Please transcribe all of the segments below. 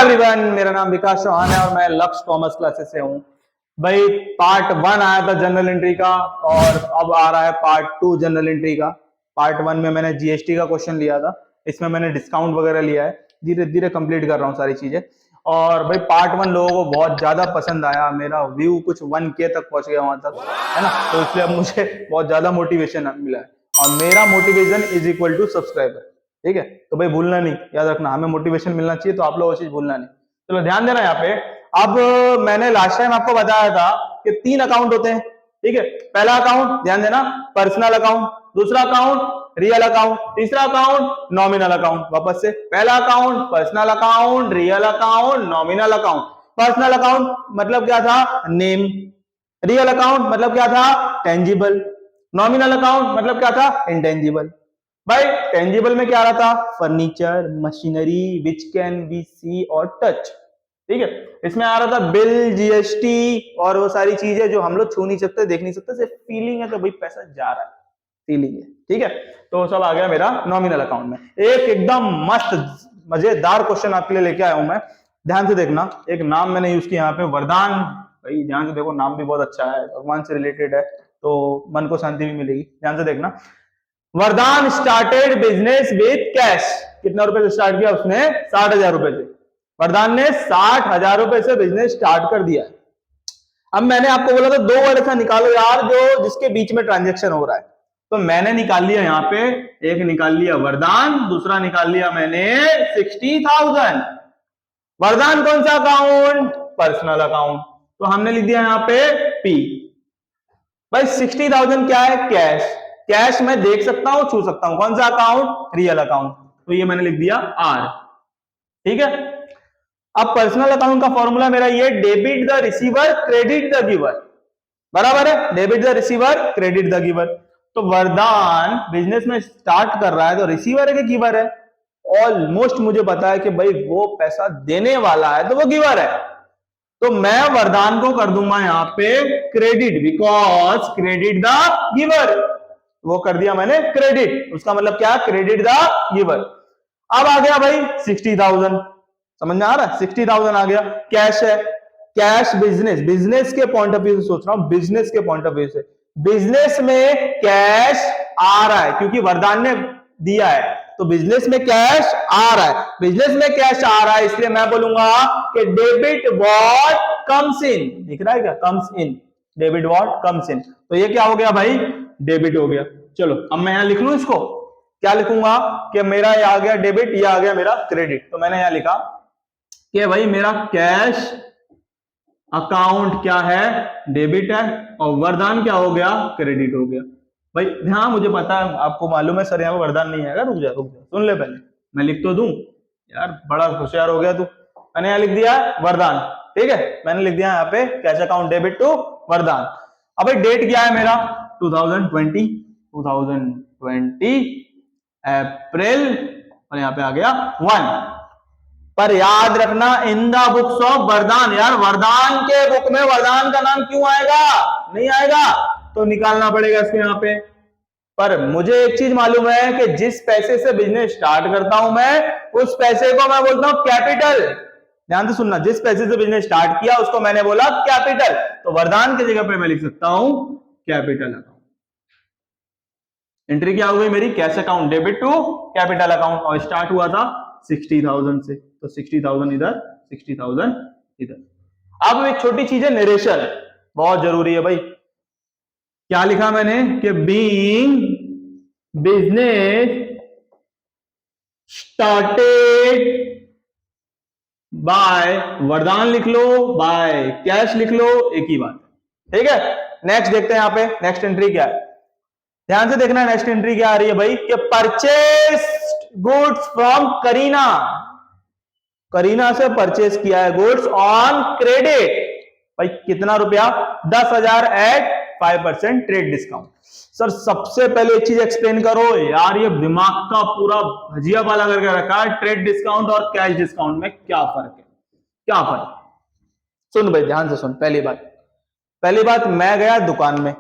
Everyone, मेरा नाम विकास चौहान है और मैं लक्ष्य कॉमर्स क्लासेस से हूँ। भाई पार्ट 1 आया था जनरल एंट्री का और अब आ रहा है पार्ट 2 जनरल एंट्री का। पार्ट 1 में मैंने जीएसटी का क्वेश्चन लिया था, इसमें मैंने डिस्काउंट वगैरह लिया है, धीरे धीरे कंप्लीट कर रहा हूँ सारी चीजें। और भाई पार्ट 1 लोगों को बहुत ज्यादा पसंद आया, मेरा व्यू कुछ 1K तक पहुंच गया वहां तक, है ना। तो इसलिए अब मुझे बहुत ज्यादा मोटिवेशन मिला है और मेरा motivation is equal to subscriber. ठीक है, तो भाई भूलना नहीं, याद रखना, हमें मोटिवेशन मिलना चाहिए, तो आप लोग वो चीज भूलना नहीं। चलो ध्यान देना यहाँ पे। अब मैंने लास्ट टाइम आपको बताया था कि 3 अकाउंट होते हैं। ठीक है, पहला अकाउंट ध्यान देना पर्सनल अकाउंट, दूसरा अकाउंट रियल अकाउंट, तीसरा अकाउंट नॉमिनल अकाउंट। वापस से, पहला account personal account, real account, nominal account. Personal account मतलब क्या था? नेम। रियल अकाउंट मतलब क्या था? टेंजिबल। नॉमिनल अकाउंट मतलब क्या था? इंटेंजिबल। भाई टेंजिबल में क्या रहा था? Furniture, machinery which can be see और टच। ठीक है, इसमें आ रहा था बिल, जीएसटी और वो सारी चीजें जो हम लोग छू नहीं सकते, देख नहीं सकते, सिर्फ फीलिंग है कि भाई पैसा जा रहा है, फीलिंग है। ठीक है, तो सब आ गया मेरा नॉमिनल अकाउंट में। एक एकदम मस्त मजेदार क्वेश्चन आपके लिए लेके आया हूं मैं, ध्यान से देखना। एक नाम मैंने यूज किया यहाँ पे, वरदान। भाई ध्यान से देखो, नाम भी बहुत अच्छा है, भगवान से रिलेटेड है, तो मन को शांति भी मिलेगी। ध्यान से देखना। वरदान स्टार्टेड बिजनेस विथ कैश। कितना रुपए से स्टार्ट किया उसने? 60,000 रुपए से। वरदान ने 60,000 रुपए से बिजनेस स्टार्ट कर दिया। अब मैंने आपको बोला था 2 वर्ड ऐसा निकालो यार जो जिसके बीच में ट्रांजेक्शन हो रहा है, तो मैंने निकाल लिया यहाँ पे। एक निकाल लिया वरदान, दूसरा निकाल लिया मैंने 60,000। वरदान कौन सा अकाउंट? पर्सनल अकाउंट, तो हमने लिख दिया यहाँ पे पी। भाई 60,000 क्या है? कैश। कैश मैं देख सकता हूं, छू सकता हूं, कौन सा अकाउंट? रियल अकाउंट, तो ये मैंने लिख दिया आर। ठीक है, अब पर्सनल अकाउंट का फॉर्मूला मेरा ये, debit the receiver credit the giver. बराबर है, debit the receiver credit the giver. तो वरदान बिजनेस में स्टार्ट कर रहा है, तो रिसीवर है कि गिवर है? ऑलमोस्ट मुझे पता है कि भाई वो पैसा देने वाला है, तो वो गिवर है। तो मैं वरदान को कर दूंगा यहाँ पे credit, because credit the giver. वो कर दिया मैंने क्रेडिट, उसका मतलब क्या? Credit the giver. अब आ गया भाई 60,000, समझ में आ रहा है? 60,000 आ गया, कैश है। कैश बिजनेस, बिजनेस के पॉइंट ऑफ व्यू से सोच रहा हूं, बिजनेस के पॉइंट ऑफ व्यू से, बिजनेस में कैश आ रहा है क्योंकि वरदान ने दिया है, तो बिजनेस में कैश आ रहा है। बिजनेस में कैश आ रहा है, इसलिए मैं बोलूंगा कि डेबिट व्हाट कम्स इन। दिख रहा है क्या? Comes in, debit what comes in. तो ये क्या हो गया भाई? डेबिट हो गया। चलो अब मैं यहां लिख लूं इसको, क्या लिखूंगा कि मेरा ये आ गया डेबिट, ये आ गया मेरा क्रेडिट। तो मैंने यहां लिखा कि भाई मेरा कैश अकाउंट क्या है? डेबिट है, और वरदान क्या हो गया? क्रेडिट हो गया। भाई हाँ मुझे पता है, आपको मालूम है सर यहाँ पे वरदान नहीं आएगा, रुक जा सुन ले पहले, मैं लिख तो दूं यार, बड़ा होशियार हो गया तू। मैंने यहाँ लिख दिया वरदान। ठीक है, मैंने लिख दिया यहाँ पे कैश अकाउंट डेबिट टू वरदान। अब भाई डेट क्या है मेरा? 2020 अप्रैल, और यहाँ पे आ गया 1। पर याद रखना, इन द बुक्स ऑफ वरदान, यार वरदान के बुक में वरदान का नाम क्यों आएगा? नहीं आएगा, तो निकालना पड़ेगा इसको यहाँ पे। पर मुझे एक चीज मालूम है कि जिस पैसे से बिजनेस स्टार्ट करता हूं मैं, उस पैसे को मैं बोलता हूं कैपिटल। ध्यान से सुनना, जिस पैसे से बिजनेस स्टार्ट किया उसको मैंने बोला कैपिटल, तो वरदान की जगह पे मैं लिख सकता हूं कैपिटल अकाउंट। एंट्री क्या हो गई मेरी? Cash account debit to capital account, और स्टार्ट हुआ था 60,000 से, तो 60,000 इधर, 60,000 इधर। अब एक छोटी चीज है, नरेशन, बहुत जरूरी है भाई। क्या लिखा मैंने कि बीइंग बिजनेस स्टार्टेड बाय, वरदान लिख लो, बाय कैश लिख लो, एक ही बात। ठीक है, नेक्स्ट देखते हैं यहाँ पे नेक्स्ट एंट्री क्या है। ध्यान से देखना, नेक्स्ट एंट्री क्या आ रही है भाई कि purchase goods from Kareena. Kareena से परचेज किया है गुड्स ऑन क्रेडिट। भाई कितना रुपया? 10,000 एट 5% ट्रेड डिस्काउंट। सर सबसे पहले एक चीज एक्सप्लेन करो यार, ये दिमाग का पूरा भजिया वाला करके रखा है, ट्रेड डिस्काउंट और कैश डिस्काउंट में क्या फर्क है? क्या फर्क? सुन भाई ध्यान से सुन। पहली बात, मैं गया दुकान में,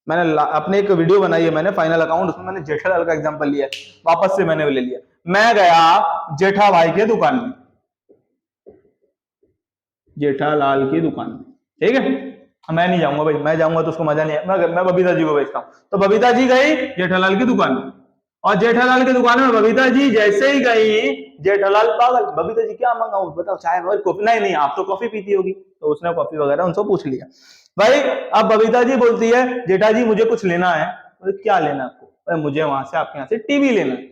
मैंने अपने एक वीडियो बनाई है मैंने फाइनल अकाउंट, उसमें मैंने जेठालाल का एग्जांपल लिया, वापस से मैंने ले लिया। मैं गया जेठा भाई के दुकान में, जेठालाल की दुकान में, ठीक है। मैं नहीं जाऊंगा भाई, मैं जाऊंगा तो उसको मजा नहीं है, मैं बबीता जी को भेजता हूँ। तो बबीता जी गई जेठालाल की दुकान में, और जेठालाल की दुकान में बबीता जी जैसे ही गई, जेठालाल पागल, बबीता जी क्या मंगाऊं बताओ, चाय और कॉफी? नहीं नहीं, आप तो कॉफी पीती होगी। तो उसने कॉफी वगैरह उनसे पूछ लिया भाई। अब बबीता जी बोलती है जेठा जी मुझे कुछ लेना है। तो क्या लेना है आपको? भाई मुझे वहां से आपके यहाँ से टीवी लेना है।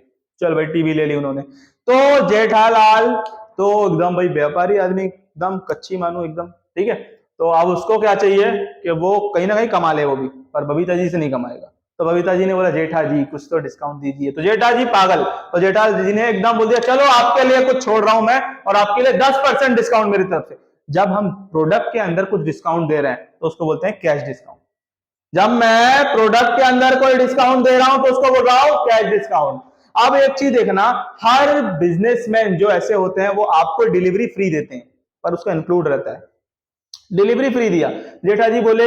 चल भाई टीवी ले ली उन्होंने। तो जेठालाल तो एकदम भाई व्यापारी आदमी, एकदम कच्ची मानो एकदम, ठीक है। तो अब उसको क्या चाहिए कि वो कहीं ना कहीं कमा ले वो भी, पर बबीता जी से नहीं कमाएगा। तो बबीता जी ने बोला जेठा जी कुछ तो डिस्काउंट दीजिए। तो जेठा जी पागल, तो जेठा जी ने एकदम बोल दिया चलो आपके लिए कुछ छोड़ रहा हूं मैं, और आपके लिए 10% डिस्काउंट मेरी तरफ से। जब हम प्रोडक्ट के अंदर कुछ डिस्काउंट दे रहे हैं तो उसको बोलते हैं कैश डिस्काउंट। जब मैं प्रोडक्ट के अंदर कोई डिस्काउंट दे रहा हूं तो उसको बोल रहा हूं कैश डिस्काउंट। अब एक चीज देखना, हर बिजनेसमैन जो ऐसे होते हैं वो आपको डिलीवरी फ्री देते हैं, पर उसका इंक्लूड रहता है। डिलीवरी फ्री दिया, जेठा जी बोले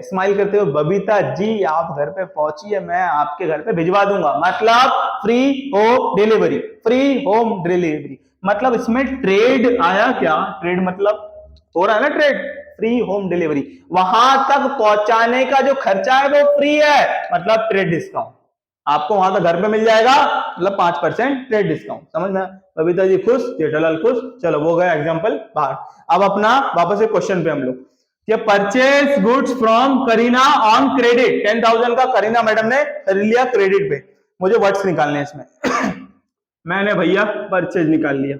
स्माइल करते हुए बबीता जी आप घर पे पहुंचिए, मैं आपके घर पे भिजवा दूंगा। मतलब free home delivery, free home delivery. मतलब इसमें ट्रेड आया क्या? ट्रेड मतलब हो रहा है ना ट्रेड, फ्री होम डिलीवरी। वहां तक पहुंचाने का जो खर्चा है वो फ्री है, मतलब ट्रेड डिस्काउंट। आपको वहां तक घर पे मिल जाएगा, मतलब 5% ट्रेड डिस्काउंट। समझ में? बबीता जी खुश, जेठालाल खुश। चलो वो गया एग्जांपल बाहर। अब अपना वापस एक क्वेश्चन पे हम लोग, कि purchase goods from Kareena on credit. 10,000 का करीना मैडम ने खरीद लिया क्रेडिट पे। मुझे वर्ड्स निकालने हैं इसमें। मैंने भैया परचेज निकाल लिया,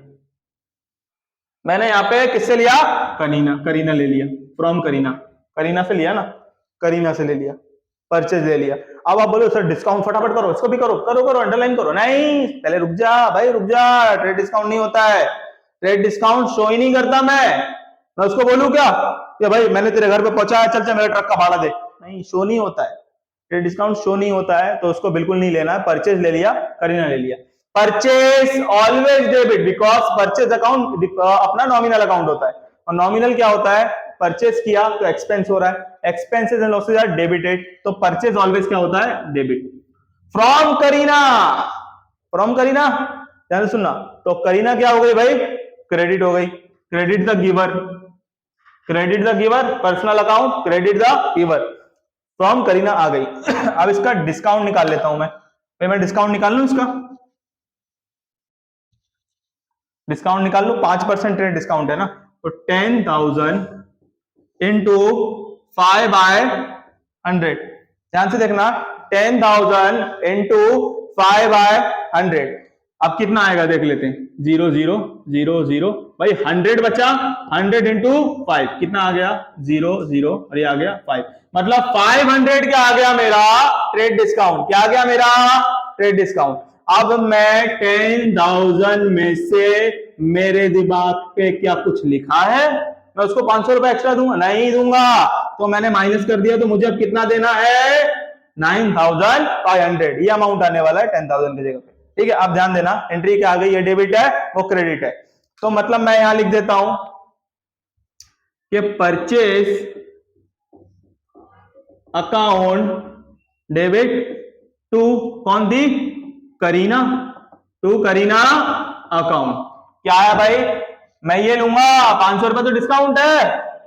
मैंने यहाँ पे किससे लिया? करीना, करीना ले लिया, फ्रॉम करीना, करीना से लिया ना, करीना से ले लिया, परचेज ले लिया। अब आप बोलो सर डिस्काउंट फटाफट करो, इसको भी करो, करो करो अंडरलाइन करो। नहीं पहले रुक जा भाई, रुक जा। ट्रेड डिस्काउंट नहीं होता है, ट्रेड डिस्काउंट शो ही नहीं करता। मैं उसको बोलूं क्या कि भाई मैंने तेरे घर पे पहुंचाया, चल चल मेरे ट्रक का भाड़ा दे? नहीं, शो नहीं होता है, ट्रेड डिस्काउंट शो नहीं होता है, तो उसको बिल्कुल नहीं लेना है। परचेज ले लिया, करीना ले लिया। Purchase always debit, because purchase account अपना नॉमिनल अकाउंट होता है, और नॉमिनल क्या होता है? परचेज किया तो एक्सपेंस हो रहा है, expenses and losses are debited, तो परचेज ऑलवेज क्या होता है? Debit. From Kareena, from Kareena ध्यान से सुनना, तो करीना क्या हो गई भाई? क्रेडिट हो गई, credit the giver, credit the giver, personal account, credit the giver, from Kareena आ गई। अब इसका डिस्काउंट निकाल लेता हूं मैं डिस्काउंट निकाल लू इसका, डिस्काउंट निकाल लो। 5% ट्रेड डिस्काउंट है ना, तो 10,000 इंटू 5/100। ध्यान से देखना, 10,000 इंटू 5/100। अब कितना आएगा देख लेते हैं, 0 0 0 0 भाई 100 बचा, 100 इंटू 5 कितना आ गया? 0 0, और ये आ गया 5, मतलब 500 क्या आ गया मेरा? Trade discount. क्या आ गया मेरा? Trade discount. अब मैं 10,000 में से मेरे दिमाग पे क्या कुछ लिखा है? मैं उसको 500 रुपए एक्स्ट्रा दूंगा? नहीं दूंगा। तो मैंने माइनस कर दिया, तो मुझे अब कितना देना है? 9,500। ये अमाउंट आने वाला है 10,000 की जगह पे, ठीक है। अब ध्यान देना, एंट्री क्या आ गई? ये डेबिट है, वो क्रेडिट है। तो मतलब मैं यहां लिख देता हूं कि परचेज अकाउंट डेबिट टू कौन दी? Kareena, to Kareena account. क्या है भाई? मैं ये लूंगा, 500 रुपए तो डिस्काउंट है,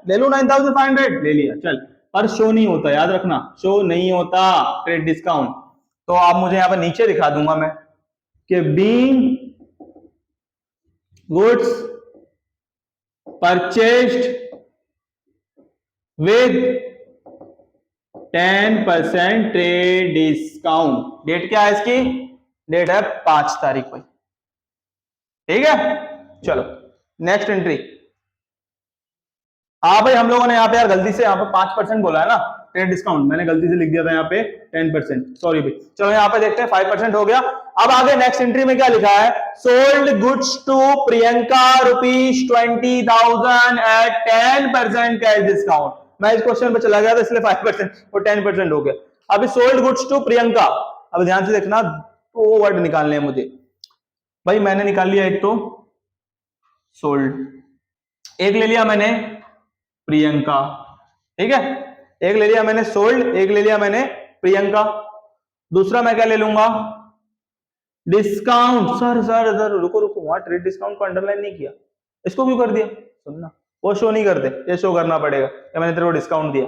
ले लू 9,500, ले लिया चल। पर शो नहीं होता, याद रखना, शो नहीं होता ट्रेड डिस्काउंट। तो आप मुझे यहां पर नीचे दिखा दूंगा मैं कि being goods purchased with 10% trade discount. Date क्या है इसकी? डेट है 5 तारीख भाई, ठीक है। चलो नेक्स्ट एंट्री। हाँ भाई हम लोगों ने यहाँ पे यार गलती से यहाँ पे 5% बोला है ना ट्रेड डिस्काउंट, मैंने गलती से लिख दिया था यहाँ पे 10%, सॉरी भाई। चलो यहाँ पे देखते हैं 5% हो गया। अब आगे नेक्स्ट एंट्री में क्या लिखा है? Sold goods to Priyanka ₹20,000 at 10% cash discount. मैं इस क्वेश्चन पे चला गया था इसलिए 5% और 10% हो गया। अभी सोल्ड गुड्स टू प्रियंका, अब ध्यान से देखना, तो वर्ड निकालने हैं मुझे भाई। मैंने निकाल लिया एक तो सोल्ड, एक ले लिया मैंने प्रियंका, ठीक है। एक ले लिया मैंने सोल्ड, एक ले लिया मैंने प्रियंका। दूसरा मैं क्या ले लूंगा? डिस्काउंट। सर सर सर रुको रुको, वहां ट्रेड डिस्काउंट को अंडरलाइन नहीं किया, इसको क्यों कर दिया? सुनना, वो शो नहीं करते, ये शो करना पड़ेगा कि मैंने तेरे को डिस्काउंट दिया,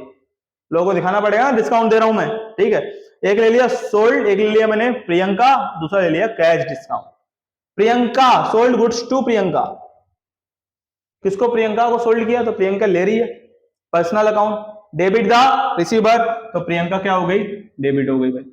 लोगों को दिखाना पड़ेगा ना डिस्काउंट दे रहा हूं मैं, ठीक है। एक ले लिया सोल्ड, एक ले लिया मैंने प्रियंका, दूसरा ले लिया cash discount. Priyanka sold goods to Priyanka, किसको, प्रियंका को सोल्ड किया, तो प्रियंका ले रही है personal account, debit the receiver, तो प्रियंका क्या हो गई, डेबिट हो गई भाई।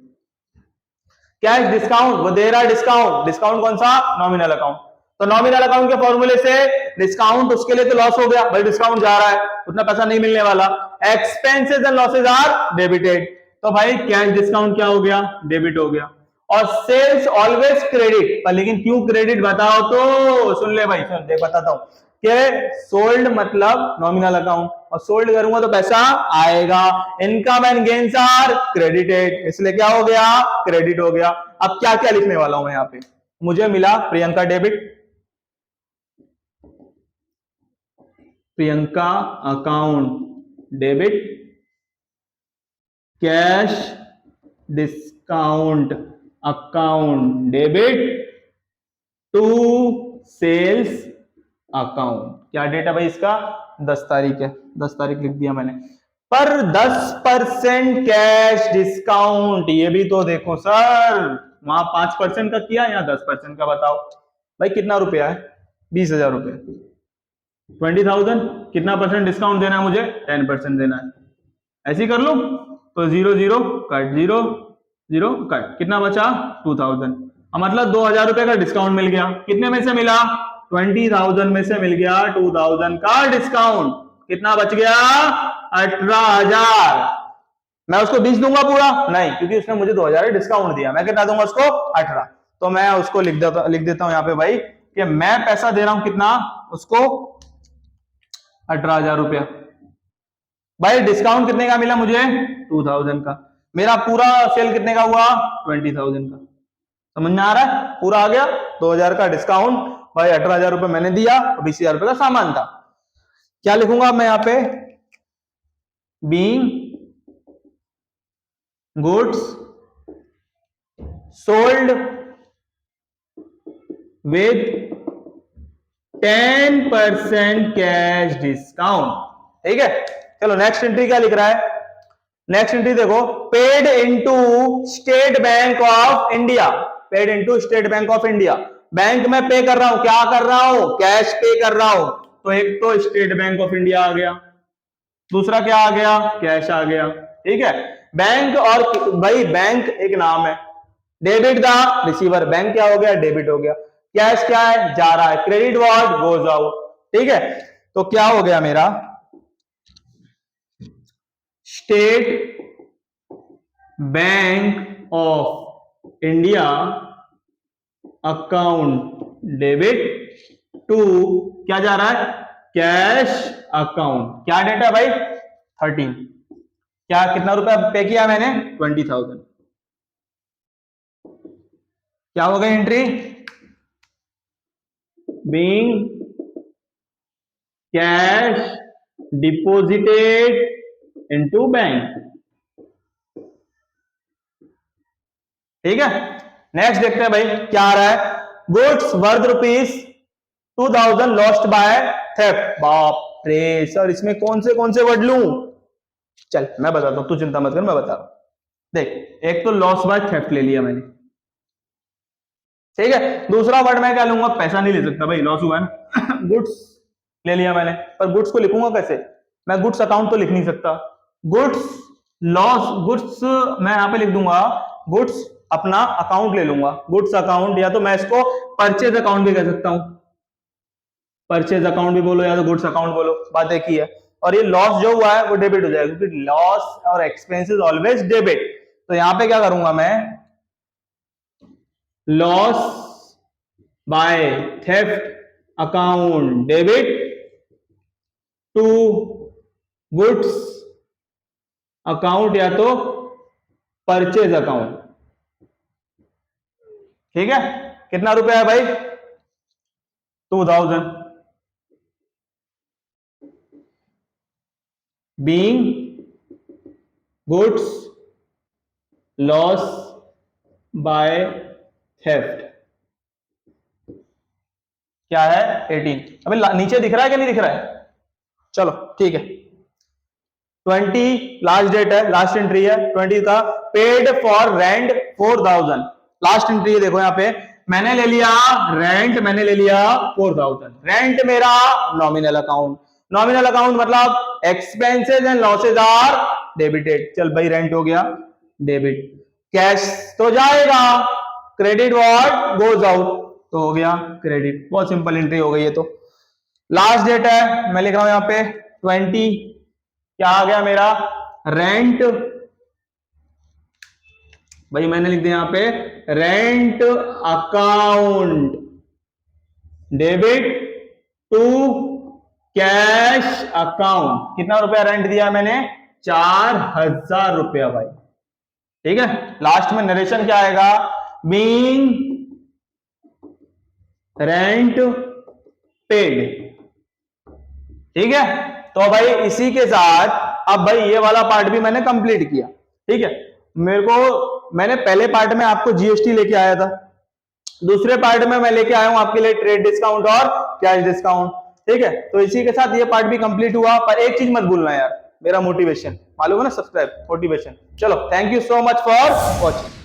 कैश डिस्काउंट, वो दे रहा है डिस्काउंट, डिस्काउंट कौन सा, नॉमिनल अकाउंट, तो नॉमिनल अकाउंट के फॉर्मूले से डिस्काउंट उसके लिए तो लॉस हो गया भाई, डिस्काउंट जा रहा है, उतना पैसा नहीं मिलने वाला, expenses and losses are debited, तो भाई कैश डिस्काउंट क्या हो गया, डेबिट हो गया। और सेल्स ऑलवेज क्रेडिट, पर लेकिन क्यों क्रेडिट बताओ तो, सुन ले भाई, सुन देख बताता हूं कि सोल्ड मतलब नॉमिनल अकाउंट, और सोल्ड करूंगा तो पैसा आएगा, income and gains are credited, इसलिए क्या हो गया, क्रेडिट हो गया। अब क्या क्या लिखने वाला हूं मैं यहाँ पे, मुझे मिला Priyanka debit, Priyanka account debit, cash discount account debit to sales account. क्या डेट है भाई इसका, 10 तारीख है, 10 तारीख लिख दिया मैंने। पर 10% कैश डिस्काउंट, ये भी तो देखो सर, वहां 5% का किया, यहाँ 10% का, बताओ भाई कितना रुपया है, 20,000 रुपये, 20,000, कितना परसेंट डिस्काउंट देना है मुझे, 10% देना है, ऐसे ही कर लो, तो 0 0 कट, 0 0 कट, कितना बचा, 2,000, मतलब 2,000 रुपए का डिस्काउंट मिल गया, कितने में से मिला, 20,000 में से मिल गया 2,000 का डिस्काउंट, कितना बच गया, 18,000। मैं उसको 20 दूंगा पूरा, नहीं, क्योंकि उसने मुझे 2,000 डिस्काउंट दिया, मैं कितना दूंगा उसको, 18, तो मैं उसको लिख देता हूं यहाँ पे भाई कि मैं पैसा दे रहा हूं कितना उसको, 18,000 रुपया। भाई डिस्काउंट कितने का मिला मुझे, 2,000 का, मेरा पूरा सेल कितने का हुआ, 20,000 का, समझ में आ रहा है, पूरा आ गया, 2,000 का डिस्काउंट, भाई 18,000 रुपए मैंने दिया, 20,000 रुपए का सामान था। क्या लिखूंगा मैं यहाँ पे, being goods sold with 10% cash discount, ठीक है। चलो नेक्स्ट एंट्री क्या लिख रहा है, नेक्स्ट एंट्री देखो, paid into state Bank of India, paid into state Bank of India, bank में पे कर रहा हूं, क्या कर रहा हूं, कैश पे कर रहा हूं, तो एक तो स्टेट बैंक ऑफ इंडिया आ गया, दूसरा क्या आ गया, कैश आ गया, ठीक है। बैंक और भाई बैंक एक नाम है, डेबिट द रिसीवर, बैंक क्या हो गया, डेबिट हो गया, कैश क्या है, जा रहा है, क्रेडिट व्हाट गोज आउट, ठीक है। तो क्या हो गया मेरा, State Bank of India account debit to, क्या जा रहा है, कैश अकाउंट, क्या डेट है भाई, 13, क्या कितना रुपया पे किया मैंने, 20,000, क्या हो गई entry, being cash deposited into bank, ठीक है। नेक्स्ट देखते हैं भाई क्या आ रहा है, goods worth ₹2,000 lost by theft, बाप रे सर इसमें कौन से वर्ड लूं, चल मैं बताता हूं, तू चिंता मत कर, मैं बता रहा हूं। देख, एक तो लॉस बाय थेफ्ट ले लिया मैंने, ठीक है, दूसरा वर्ड मैं क्या लूंगा, पैसा नहीं ले सकता भाई, लॉस हुआ है ना गुड्स ले लिया मैंने, पर गुड्स को लिखूंगा कैसे, मैं गुड्स अकाउंट तो लिख नहीं सकता, गुड्स लॉस, गुड्स मैं यहां पे लिख दूंगा, गुड्स अपना अकाउंट ले लूंगा, गुड्स अकाउंट, या तो मैं इसको परचेज अकाउंट भी कह सकता हूं, परचेज अकाउंट भी बोलो या तो गुड्स अकाउंट बोलो, बात एक ही है। और ये लॉस जो हुआ है वो डेबिट हो जाएगा, क्योंकि लॉस और एक्सपेंसेस ऑलवेज डेबिट, तो यहां पे क्या करूंगा मैं, loss by theft account debit to goods account या तो परचेज अकाउंट, ठीक है। कितना रुपया है भाई, 2,000, being goods loss by theft, क्या है 18, अबे नीचे दिख रहा है कि नहीं दिख रहा है, चलो ठीक है, 20 लास्ट डेट है, लास्ट एंट्री है 20 का। Paid for rent 4000, last entry है, देखो यहाँ पे मैंने ले लिया रेंट, मैंने ले लिया 4000। रेंट मेरा नॉमिनल अकाउंट, नॉमिनल अकाउंट मतलब expenses and losses are debited. चल भाई रेंट हो गया डेबिट, कैश तो जाएगा, क्रेडिट व्हाट गोज आउट, तो हो गया क्रेडिट। बहुत सिंपल एंट्री हो गई है। तो लास्ट डेट है, मैं लिख रहा हूं यहाँ पे 20, क्या आ गया मेरा रेंट, भाई मैंने लिख दिया यहाँ पे rent account debit to cash account. कितना रुपया रेंट दिया मैंने, 4000 रुपया भाई। ठीक है, लास्ट में नरेशन क्या आएगा, बीइंग रेंट पेड। ठीक है, तो भाई इसी के साथ अब भाई ये वाला पार्ट भी मैंने कंप्लीट किया। ठीक है, मेरे को मैंने पहले पार्ट में आपको जीएसटी लेके आया था, दूसरे पार्ट में मैं लेके आया हूं आपके लिए ट्रेड डिस्काउंट और कैश डिस्काउंट। ठीक है, तो इसी के साथ ये पार्ट भी कंप्लीट हुआ। पर एक चीज मत भूलना यार, मेरा मोटिवेशन मालूम है ना, सब्सक्राइब मोटिवेशन। चलो, thank you so much for watching.